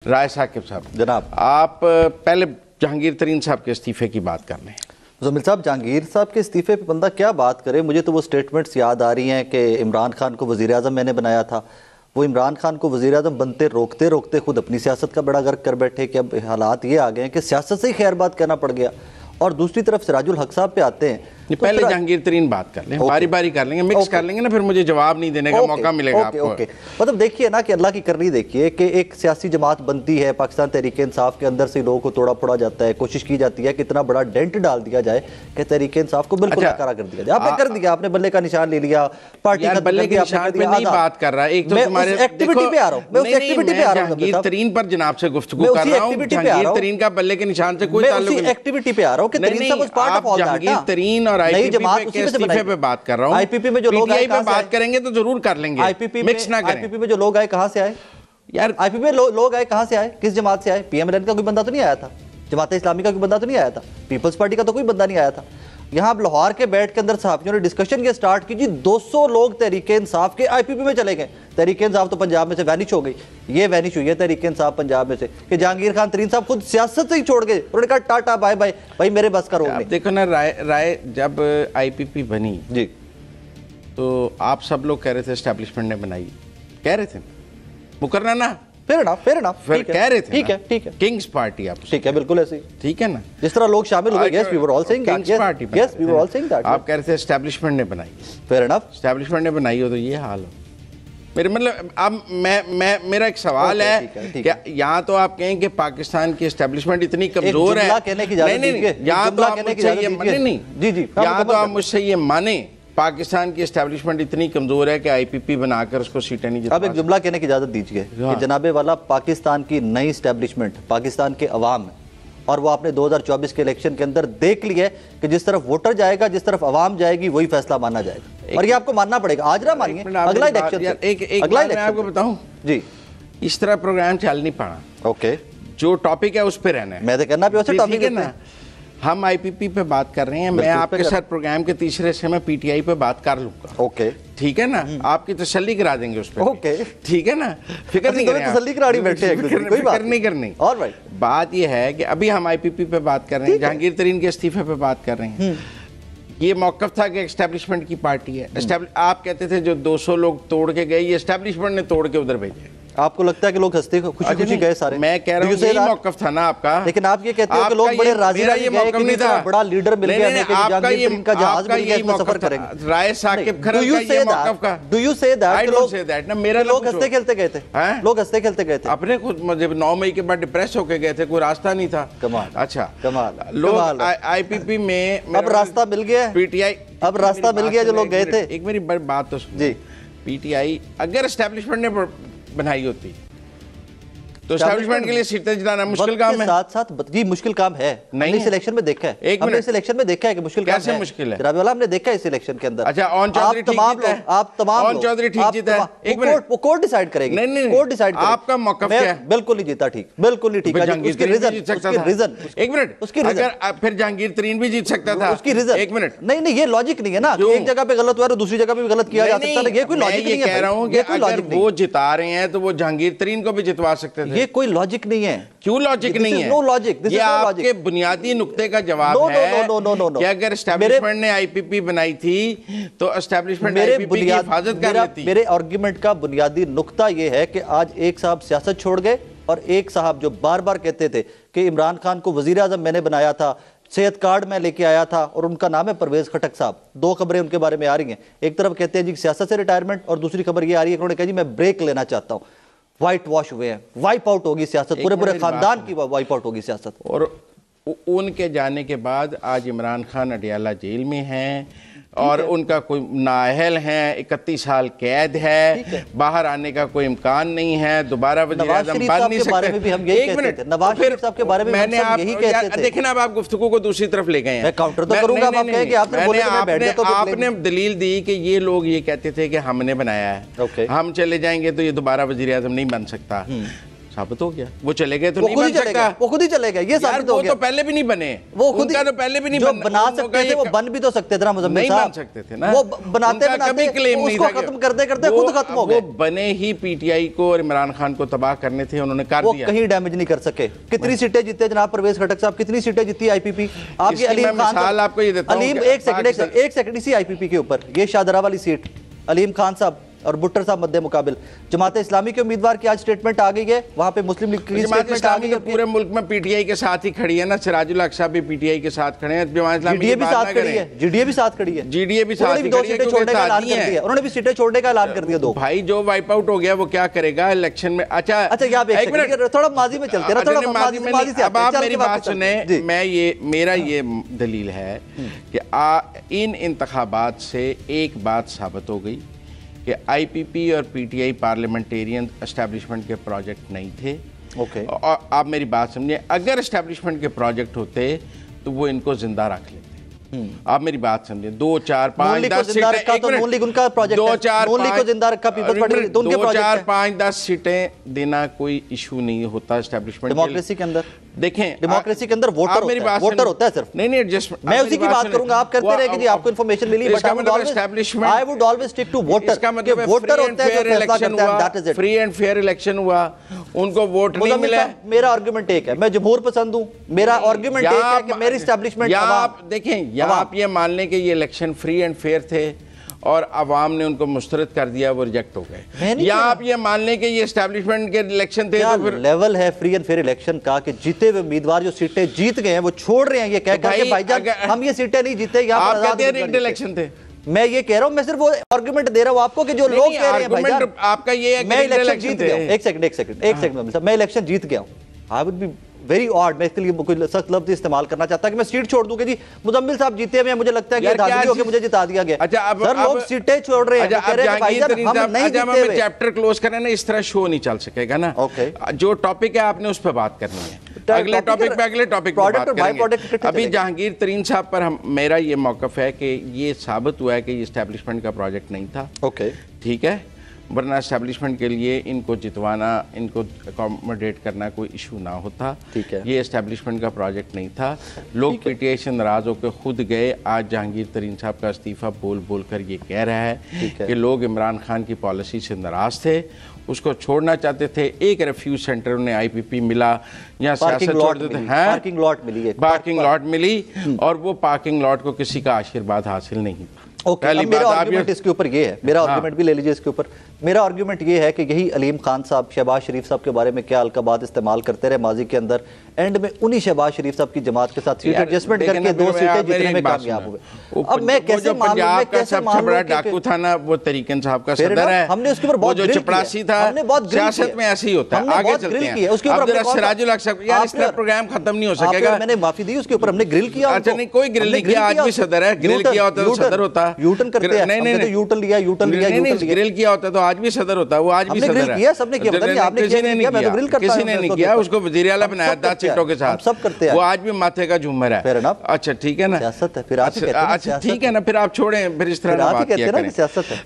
राय साकिब साहब, जनाब आप पहले जहांगीर तरीन साहब के इस्तीफे की बात कर लें। ज़मील साहब, जहांगीर साहब के इस्तीफे पे बंदा क्या बात करे। मुझे तो वो स्टेटमेंट्स याद आ रही हैं कि इमरान खान को वज़ीर आज़म मैंने बनाया था। वो इमरान खान को वज़ीर आज़म बनते रोकते रोकते खुद अपनी सियासत का बड़ा गर्क कर बैठे कि अब हालात ये आ गए हैं कि सियासत से ही खैरबाद कहना पड़ गया। और दूसरी तरफ सिराजुल हक साहब पे आते हैं तो पहले जहांगीर तरीन बात कर लें, बारी बारी कर लेंगे, मिक्स कर लेंगे ना, फिर मुझे जवाब नहीं देने का मौका मिलेगा आपको। मतलब देखिए ना कि अल्लाह की करनी देखिए कि एक सियासी जमात बनती है, पाकिस्तान तहरीक इंसाफ के अंदर से लोगों को तोड़ा फोड़ा जाता है, कोशिश की जाती है कि इतना बड़ा डेंट डाल दिया जाए कि तहरीक इंसाफ को बिल्कुल नकारा कर दिया जाए। आपने कर दिया, आपने बल्ले का निशान ले लिया, पार्टी का बल्ले के निशान पे नहीं बात कर रहा। एक तो तुम्हारे एक्टिविटी पे आ रहा हूं, मैं उस एक्टिविटी पे आ रहा हूं, जहांगीर तरीन पर जनाब से गुफ्तगू कर रहा हूं। जहांगीर तरीन का बल्ले के निशान से कोई ताल्लुक नहीं। एक्टिविटी पे आ रहा हूं कि तरीन साहब उस part of all that. Jahangir तरीन और आईपीपी के इस्तीफे पे बात कर रहा हूं। आईपीपी में जो लोग आए, पे बात करेंगे तो जरूर कर लेंगे, आईपीपी मिक्स ना करें। आईपीपी में जो लोग आए कहां से आए यार? आईपीपी में लोग आए कहां से आए, किस जमात से आए? पीएमएलएन का कोई बंदा तो नहीं आया था, जमात इस्लामी का कोई बंदा तो नहीं आया था, पीपल्स पार्टी का तो कोई बंदा नहीं आया था। यहाँ लाहौर के बैठ के अंदर सहाफियों ने डिस्कशन ये स्टार्ट की जी, 200 लोग तहरीक इंसाफ के आईपीपी में चले गए। तहरीक इंसाफ तो पंजाब में से वैनिश हो गई, ये वैनिश हुई है तहरीक इंसाफ पंजाब में से कि जहांगीर खान तरीन साहब खुद सियासत से ही छोड़ गए। उन्होंने कहा टाटा बाय बाय, भाई मेरे बस का रोग नहीं। देखो ना, राय जब आईपीपी बनी जी तो आप सब लोग कह रहे थे एस्टैब्लिशमेंट ने बनाई, कह रहे थे मुकर्रर ना, फिर कह रहे थे ठीक है किंग्स पार्टी आप, ठीक है, बिल्कुल ऐसे ही, ठीक है ना, जिस तरह लोग शामिल हुए। Yes we were all saying that, yes we were all saying that. आप कह रहे थे एस्टैब्लिशमेंट ने बनाई, फेयर इनफ, एस्टैब्लिशमेंट ने बनाई हो तो ये हाल हो। मेरे मतलब अब मैं मेरा एक सवाल है कि यहाँ तो आप कहें कि पाकिस्तान की एस्टैब्लिशमेंट इतनी कमजोर है, यहाँ तो आप मुझसे ये माने पाकिस्तान की एस्टैब्लिशमेंट इतनी कमजोर है कि आईपीपी बनाकर उसको सीटें नहीं जिता। अब एक जुमला कहने की इजाजत दीजिए कि जनाबे वाला पाकिस्तान की नई एस्टैब्लिशमेंट पाकिस्तान के अवाम है, और वो आपने 2024 के इलेक्शन के अंदर देख लिया है कि जिस तरफ वोटर जाएगा, जिस तरफ अवाम जाएगी, वही फैसला माना जाएगा। और ये आपको मानना पड़ेगा, आज ना मानिए, अगला इलेक्शन अगला इलेक्शन आपको बताऊं जी, इस तरह प्रोग्राम चल नहीं पाना। ओके, जो टॉपिक है उस पे रहना है, मैं तो कहना भी टॉपिक है ना। हम आईपीपी पे बात कर रहे हैं, मैं आपके साथ प्रोग्राम के तीसरे हिस्से में पीटीआई पे बात कर लूंगा। ओके, ठीक है ना, आपकी तसल्ली करा देंगे उस पे। ओके, ठीक है ना, फिक्र नहीं करनी, तसल्ली करानी बैठे हैं, कोई बात नहीं करनी। ऑलराइट, बात ये है कि अभी हम आईपीपी पे बात कर रहे हैं, जहांगीर तरीन के इस्तीफे पे बात कर रहे हैं। ये मौकफ था कि एस्टैब्लिशमेंट की पार्टी है। आप कहते थे जो 200 लोग तोड़ के गए, ये एस्टैब्लिशमेंट ने तोड़ के उधर भेजे। आपको लगता है कि लोग हंसते खुशी खुशी गए सारे? मैं कह रहा हूं यही मौकफ था ना आपका, लेकिन आप ये कहते हो कि लोग बड़े राजी गए कि बड़ा लीडर मिल गया, जहांगीर तरीन का जहाज मिल गया, इसमें सफर करेंगे। राय साकिब खरल का ये मौकफ का, डू यू से दैट? ना मेरा लोग हंसते खेलते गए थे, लोग हंसते खेलते गए थे। अपने खुद जब 9 मई के बाद डिप्रेस होके गए थे, कोई रास्ता नहीं था। कमाल, अच्छा कमाल। लोग आईपीपी में अब रास्ता मिल गया, पीटीआई अब रास्ता मिल गया जो लोग गए थे। एक मेरी बात तो सुनिए जी, पीटीआई अगर एस्टैब्लिशमेंट ने बनाई होती तो एस्टैब्लिशमेंट के लिए सीटें जिताना मुश्किल काम है। साथ साथ जी मुश्किल काम है, नहीं इस इलेक्शन में देखा है, हमने इस इलेक्शन में देखा है कि मुश्किल कैसे मुश्किल है। जनाब वाला हमने देखा है इस इलेक्शन के अंदर। अच्छा, ऑन चौधरी ठीक जीता है, आप तमाम ऑन चौधरी ठीक जीता है। एक मिनट, वो कोर्ट डिसाइड करेगी। नहीं, कोर्ट डिसाइड करेगी। आपका मौकफ क्या है? बिल्कुल नहीं जीता, ठीक, बिल्कुल नहीं ठीक है। उसकी रीजन, एक मिनट, उसकी अगर फिर जहांगीर तरीन भी जीत सकता था, उसकी रीजन, एक मिनट, नहीं ये लॉजिक नहीं है ना, एक जगह पे गलत हुआ है दूसरी जगह पे भी गलत किया जा सकता है। ये कोई लॉजिक नहीं है। कह रहा हूं कि अगर वो जिता रहे हैं तो वो जहांगीर तरीन को भी जितवा सकते थे। ये कोई लॉजिक नहीं है। क्यों लॉजिक नहीं है? नो लॉजिक, ये आपके बुनियादी नुक्ते का जवाब है कि अगर एस्टैब्लिशमेंट ने आईपीपी बनाई थी तो एस्टैब्लिशमेंट आईपीपी की हिफाजत कर लेती। मेरे आर्गुमेंट का बुनियादी नुक्ता ये है कि आज एक साहब सियासत छोड़ गए और एक साहब जो बार बार कहते थे कि इमरान खान को वजीर आजम मैंने बनाया था, सेहत कार्ड में लेके आया था, और उनका नाम है परवेज खटक साहब। दो खबरें उनके बारे में आ रही हैं, एक तरफ कहते हैं जी सियासत से रिटायरमेंट, और दूसरी खबर ये आ रही है उन्होंने कहा जी मैं ब्रेक लेना चाहता हूं। वाइट वॉश हुए हैं, वाइप आउट होगी सियासत, पूरे खानदान की वाइप आउट होगी सियासत। और उनके जाने के बाद आज इमरान खान अडियाला जेल में हैं और उनका कोई नाअहल है, 31 साल कैद है, बाहर आने का कोई इम्कान नहीं है, दोबारा वज़ीर आज़म बन नहीं सकते। एक मिनट, नवाज शरीफ साहब के बारे में मैंने आप देखें ना, अब आप गुफ्तगू को दूसरी तरफ ले गए हैं। मैं काउंटर तो करूंगा, आप कहेंगे आपने बोला कि मैं बैठ गया, तो आपने दलील दी कि ये लोग ये कहते थे कि हमने बनाया है, हम चले जाएंगे तो ये दोबारा वज़ीर आज़म नहीं बन सकता। साबित हो गया। वो चले गए तो वो नहीं खुद बन ही चले सकता। गए, वो खुद ही चले गए, ये यार साबित हो वो गया। तो पहले भी नहीं बने, वो खुद उनका तो पहले भी नहीं जो बन, बना सकते थे वो बन भी तो सकते थे ना मुजम्मिल नहीं साहब, बन सकते थे ना, वो बनाते उनका कभी क्लेम नहीं उसको था कि खत्म करते करते खुद खत्म हो गए। वो बने ही पीटीआई को और इमरान खान को तबाह करने थे, उन्होंने कर वो दिया। कहीं डैमेज नहीं कर सके। कितनी सीटें जीते जनाब परवेज खटक साहब, कितनी सीटें जीती आईपीपी? आपके इसकी मैं अलीम खान, मिसाल आपको ये देता हूं अलीम, कि एक सेकंड इसी आईपीपी के ऊपर, ये शाहदरा वाली सीट, अलीम खान साहब और भुट्टर साहब मद्दे मुकाबिल, जमात इस्लामी के उम्मीदवार की आज स्टेटमेंट आ गई है, वहां पे मुस्लिम लीग की जमात स्टेटमेंट आ इस्लामी गई तो है। पूरे मुल्क में पीटीआई के साथ ही खड़ी है ना, सिराजुल हक साहब भी पीटीआई के साथ खड़े हैं, जमात इस्लामी जीडीए की भी बात साथ ना खड़ी करें। है, जीडीए भी साथ खड़ी है, जीडीए भी साथ उन्होंने भी ही दो खड़ी है, सीटें छोड़ने का ऐलान क्योंकि कर दिया, उन्होंने भी सीटें छोड़ने का ऐलान कर दिया दो। भाई जो वाइप आउट हो गया वो क्या करेगा इलेक्शन में? अच्छा ये आप एक सेकंड, थोड़ा माजी में चलते हैं, थोड़ा माजी से अब आप मेरी बात सुने, मेरा ये दलील है कि इन इंतखाबात से एक बात साबित हो गई कि आईपीपी और पीटीआई पार्लियामेंटेरियन एस्टैब्लिशमेंट के प्रोजेक्ट नहीं थे। ओके, और आप मेरी बात समझिए, अगर एस्टैब्लिशमेंट के प्रोजेक्ट होते तो वो इनको जिंदा रख लेते। आप मेरी बात समझिए, 2 4 5 10 सीटें, तो नून लीग उनका प्रोजेक्ट है, 2 4 नून लीग को जिंदा रखा, पीपल्स पार्टी तो उनके 2 4 प्रोजेक्ट 5 10 सीटें देना कोई इशू नहीं होता एस्टैब्लिशमेंट डेमोक्रेसी के अंदर। देखें, डेमोक्रेसी के अंदर वोटर होता है सिर्फ। नहीं एडजस्टमेंट, मैं उसी की बात करूंगा, आप करते रहे कि जी आपको इंफॉर्मेशन मिली, but I would always stick to voter. इसका मतलब वोटर होता है जो फैसला करता है, that is it. Free and fair election हुआ, उनको वोट नहीं मिला। मेरा आर्गुमेंट एक है, मैं जमहूर पसंद हूं, मेरा आर्गुमेंट एक है कि मेरी एस्टैब्लिशमेंट, या आप देखें, या आप ये मान लें कि ये इलेक्शन फ्री एंड फेयर थे और अवाम ने उनको मुस्तरद कर दिया, वो रिजेक्ट हो गए, या आप ये मान लें कि ये एस्टैब्लिशमेंट के इलेक्शन थे, तो फिर लेवल है फ्री एंड फेयर इलेक्शन का कि जीते हुए उम्मीदवार जो सीटें जीत गए हैं वो छोड़ रहे हैं ये कहकर कि भाईजान हम ये सीटें नहीं जीते, यहाँ पर कहते हैं रिग्ड इलेक्शन थे। मैं ये कह रहा हूं, मैं सिर्फ वो आर्गुमेंट दे रहा हूं आपको कि जो लोग कह रहे हैं भाईजान आपका ये है कि मैं इलेक्शन जीत गया हूं। एक सेकंड, मैं इलेक्शन जीत गया हूं। I would be very odd, मैं इसके लिए कोई सख्त लफ्ज इस्तेमाल करना चाहता कि मैं सीट छोड़ दूं कि जी मुजम्मिल साहब जीते हुए, मुझे लगता है कि धांधली होकर मुझे जिता दिया गया। अच्छा, अब सर लोग सीटें छोड़ रहे हैं, कह रहे हैं भाईजान हम नहीं जीते हुए। चैप्टर क्लोज करें ना, इस तरह शो नहीं चल सकेगा ना। ओके, जो टॉपिक है आपने उस पर बात करनी है, अगले टॉपिक पे बात करेंगे। अभी जहांगीर तरीन साहब पर मेरा ये मौकफ है कि ये साबित हुआ है कि ये एस्टैब्लिशमेंट का प्रोजेक्ट नहीं था। ओके, ठीक है, वरना एस्टैब्लिशमेंट के लिए इनको जितवाना, इनको अकोमोडेट करना कोई इशू ना होता। ठीक है, ये एस्टैब्लिशमेंट का प्रोजेक्ट नहीं था। लोग पीटीआई से नाराज होकर खुद गए। आज जहांगीर तरीन साहब का इस्तीफा बोल बोल कर ये कह रहा है कि लोग इमरान खान की पॉलिसी से नाराज थे, उसको छोड़ना चाहते थे। एक रेफ्यूज सेंटर उन्हें आईपीपी मिला, यहाँ सियासत छोड़ देते हैं, पार्किंग लॉट मिली, पार्किंग लॉट मिली, और वो पार्किंग लॉट को किसी का आशीर्वाद हासिल नहीं था। ओके, मेरा आर्गुमेंट इसके ऊपर ये है, मेरा आर्गुमेंट भी ले लीजिए इसके ऊपर। मेरा आर्गुमेंट ये है कि यही अलीम खान साहब शहबाज शरीफ साहब के बारे में क्या अलकाबात इस्तेमाल करते रहे माजी के अंदर, एंड में उन्हीं शहबाज शरीफ साहब की जमात के साथ सीट एडजस्टमेंट करके 2 सीटें जीतने में कामयाब हुए। अब मैं कैसे पंजाब का सबसे बड़ा डाकू था ना, वो तरीकन साहब का सदर है, हमने उसके ऊपर बहुत जो चपरासी था, सियासत में ऐसे ही होता है। आगे चलते हैं, उसके ऊपर सिराजुल हक साहब, यार इसका प्रोग्राम खत्म नहीं हो सकेगा। मैंने माफी दी, उसके ऊपर हमने ग्रिल किया। अच्छा नहीं, कोई ग्रिल नहीं किया, आज भी सदर है, ग्रिल किया होता तो सदर होता। यूटर्न करते हैं, नहीं यूटर्न लिया, ग्रिल किया होता तो आज भी सदर होता, वो आज भी सदर है। सबने किया, आपने किसी ने नहीं किया, उसको वज़ीर आला बनाया 10 सीटों के साथ, सब करते हैं, वो आज भी माथे का झूमर है। अच्छा ठीक है ना, सियासत है, फिर अच्छा ठीक है ना, फिर आप छोड़ें, फिर इस तरह बात किया करें। सियासत है।